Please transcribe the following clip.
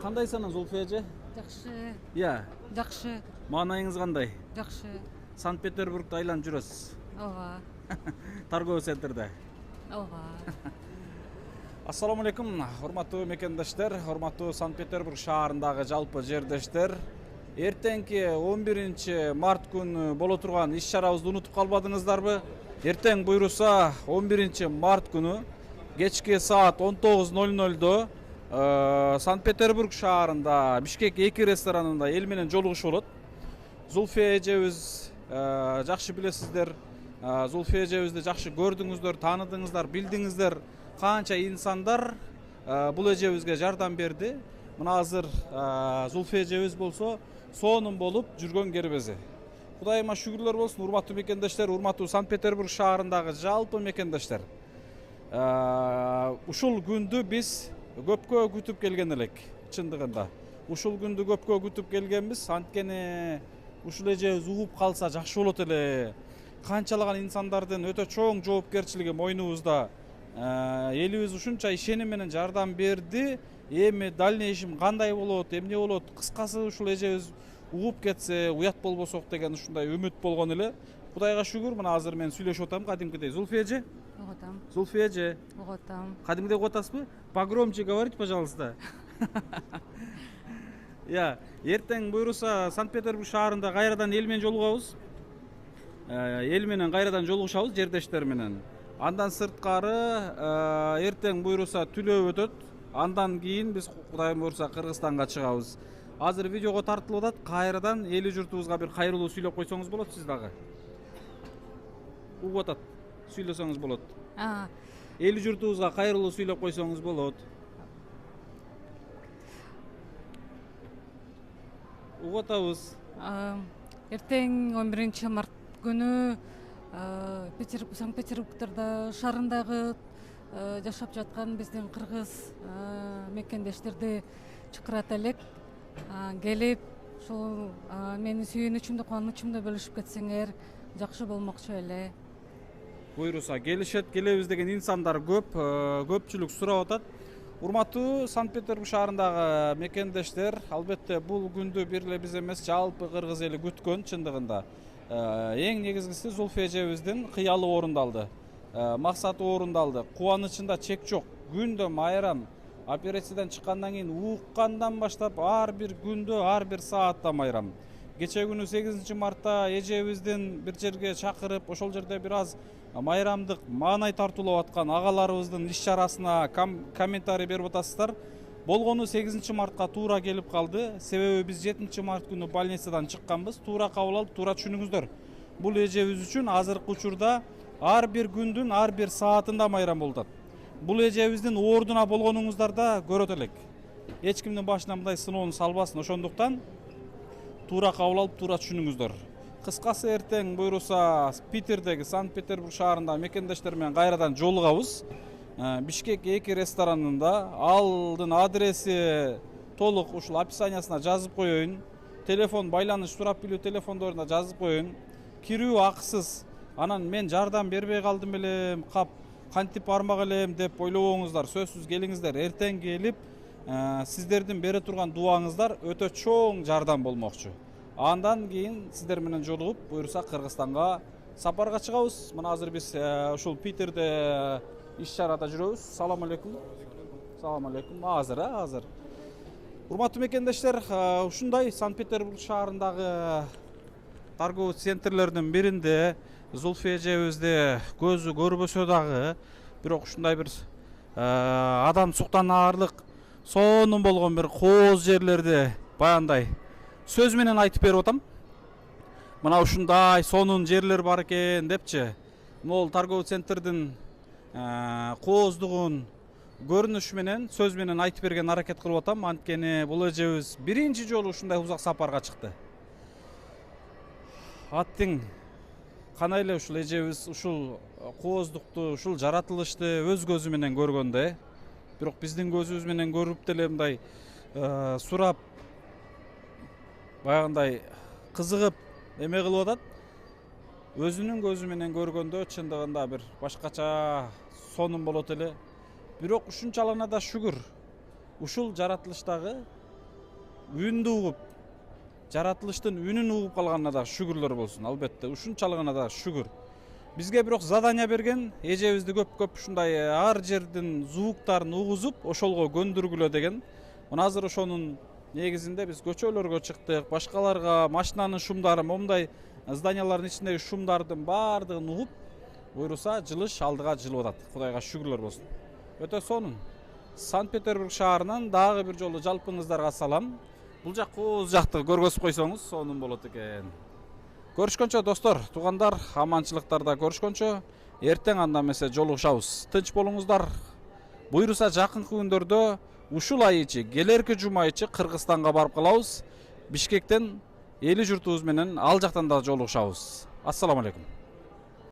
Кандайсың, Зульфия эже? Жакшы. Иә. Жакшы. Маанайыңыз кандай? Жакшы. Санкт-Петербургда айланып жүрөсүз. Ооба. Торговый центрде. Ооба. Ассаламу алейкум, урматтуу мекендештер, урматтуу Санкт-Петербург шаарындагы жалпы жердештер. Эртеңки 11 март күнү боло турган иш-чарабызды унутуп калбадыңыздарбы? Эртең буйруса 11 март күнү кечки саат 19:00 Санкт-Петербург шаарында Бишкек 2 ресторанында эл менен жолугушуу болот. Зульфия эжебиз жакшы билесиздер. Зульфия эжебизди жакшы көрдүңүздөр, тааныдыңыздар, билдиңиздер. Канча инсандар бул эжебизге жардам берди. Мына азыр Зульфия эжебиз болсо сонун болуп жүргөн кербези. Кудайыма шүгүрлөр болсун, урматтуу мекендештер, урматтуу Санкт-Петербург шаарындагы жалпы мекендештер. Ушул күндү биз көпкө күтүп келген элек, чындыгында. Ушул күндү көпкө күтүп келгенбиз, анткени ушул эжебиз угуп калса жакшы болот эле. Канчалаган инсандардын өтө чоң жоопкерчилиги мойнубузда. Элибиз ушунча ишеним менен жардам берди. Эми дальнейшим кандай болот, эмне болот? Кыскасы ушул эжебиз угуп кетсе, уят болбосок деген ушундай үмүт болгон эле. Кудайга шүгүр, мына азыр мен сүйлөшүп атам кадимкидей. Зульфия эже? Угутам. Зульфия эже. Угутам. Кадимкидей угуп атасызбы? Погромче говорите, пожалуйста. Я, эртең буйруса Санкт-Петербург шаарында кайрадан эл менен жолугабыз. Эл менен кайрадан жолугушабыз жердештер менен. Андан сырткары эртең буйруса түлөө өтөт. Андан кийин биз Кудайым буйруса Кыргызстанга чыгабыз. Азыр видеого тартылып атат. Кайрадан эли журтубузга бир кайрылуу сүйлөп койсоңуз болот сиз дагы. Угуп атат. Сүйлөсөңүз болот. Эли журтубузга кайрылуу сүйлөп койсоңуз болот. Угуп атабыз. Эртең 11 март күнү Санкт-Петербургда шаарындагы жашап жаткан биздин кыргыз мекендештерди чакырат элек. Келип, ушул менин сүйүнүчүмдү, кубанычымды бөлүшүп кетсеңер жакшы болмокчу эле. Буйруса келишет, келебиз деген инсандар көп, көпчүлүк сурап атат. Урматтуу Санкт-Петербург шаарындагы мекендештер, албетте бул күндү бир эле биз эмес, жалпы кыргыз эли күткөн чындыгында. Эң негизгиси Зульфия эжебиздин кыялы орундалды. Максаты орундалды. Кубанычында чек жок. Күндө майрам операциядан чыккандан кийин уккандан баштап ар бир күндө, ар бир саатта майрам. Кече күнү 8 мартта эжебиздин бир жерге чакырып, ошол жерде бир аз майрамдык маанай тартуулап аткан агаларыбыздын иш-чарасына комментарий берип атасыздар. Болгону 8 мартка туура келип калды. Себеби биз 7 март күнү больницадан чыкканбыз. Туура кабыл алып, туура түшүнүңүздөр. Бул эжебиз үчүн азыркы учурда ар бир күндүн ар бир саатында майрам болуп атат. Бул эжебиздин ордуна болгонуңуздарда көрөт элек. Эч кимдин башына мындай сыноонун салбасын, ошондуктан туура кабыл алып, туура түшүнүңүздөр. Кыскасы эртең буйруса Питердеги Санкт-Петербург шаарында мекендештер менен кайрадан жолугабыз. Бишкек 2 ресторанында. Алдын адреси толук ушул описаниясына жазып коеюн. Телефон байланыш сурап билүү телефондоруна жазып коеюн. Кирүү акысыз. Анан мен жардам бербей калдым элем, кантип бармак элем деп ойлобоңуздар. Сөзсүз келиңиздер. Эртең келип, сиздердин бере турган дуаңыздар өтө чоң жардам болмокчу. Андан кийин сиздер менен жолугуп, буйруса Кыргызстанга сапарга чыгабыз. Мына азыр биз ушул Питерде иш-чарада жүрөбүз. Салам алейкум. Салам алейкум. Азыр. Урматтуу мекендештер, ушундай Санкт-Петербург шаарындагы торговый центрлердин биринде Зульфия эжебизди көзү көрбөсө дагы, бирок ушундай бир адам суктанаарлык сонун болгон бир кооз жерлерди баягындай сөз менен айтып берип атам. Мына ушундай сонун жерлер бар экен депчи. Могул торговый центрдин кооздугун көрүнүш менен, сөз менен айтып берген аракет кылып атам. Анткени бул эжебиз биринчи жолу ушундай узак сапарга чыкты. Аттың кандай эле ушул эжебиз ушул кооздукту, ушул жаратылышты өз көзү менен көргөндө, бирок биздин көзүбүз менен көрүп деле мындай сурап баягындай кызыгып эме кылып атат. Өзүнүн көзү менен көргөндө чындыгында бир башкача сонун болот эле. Бирок ушунчалыгына да шүгүр. Ушул жаратылыштагы үнді угуп, жаратылыштын үнүн угуп калганына да шүгүрлөр болсун. Албетте, ушунчалыгына да шүгүр. Бизге бирок задания берген, эжебизди көп ушундай ар жердин звуктарын угузуп, ошолго көндүргүлө деген. Мына азыр ошонун негизинде биз көчөлөргө чыктык, башкаларга машинанын шумдары, момундай зданиялардын ичиндеги шумдардын баардыгын угуп, буйруса жылыш алдыга жылып атат. Кудайга шүгүрлөр болсун. Өтө сонун. Санкт-Петербург шаарынан дагы бир жолу жалпыңыздарга салам. Бул жак көз жакты көргөзүп койсоңуз сонун болот экен. Көрүшкөнчө достор, туугандар, аманчылыктарда көрүшкөнчө, эртең анда эмесе жолугушабыз. Тынч болуңуздар. Буйруса жакынкы күндөрдө ушул ай ичи, келерки жума ичи Кыргызстанга барып калабыз. Бишкектен эли журтубуз менен ал жактан да жолугушабыз. Ассаламу алейкум.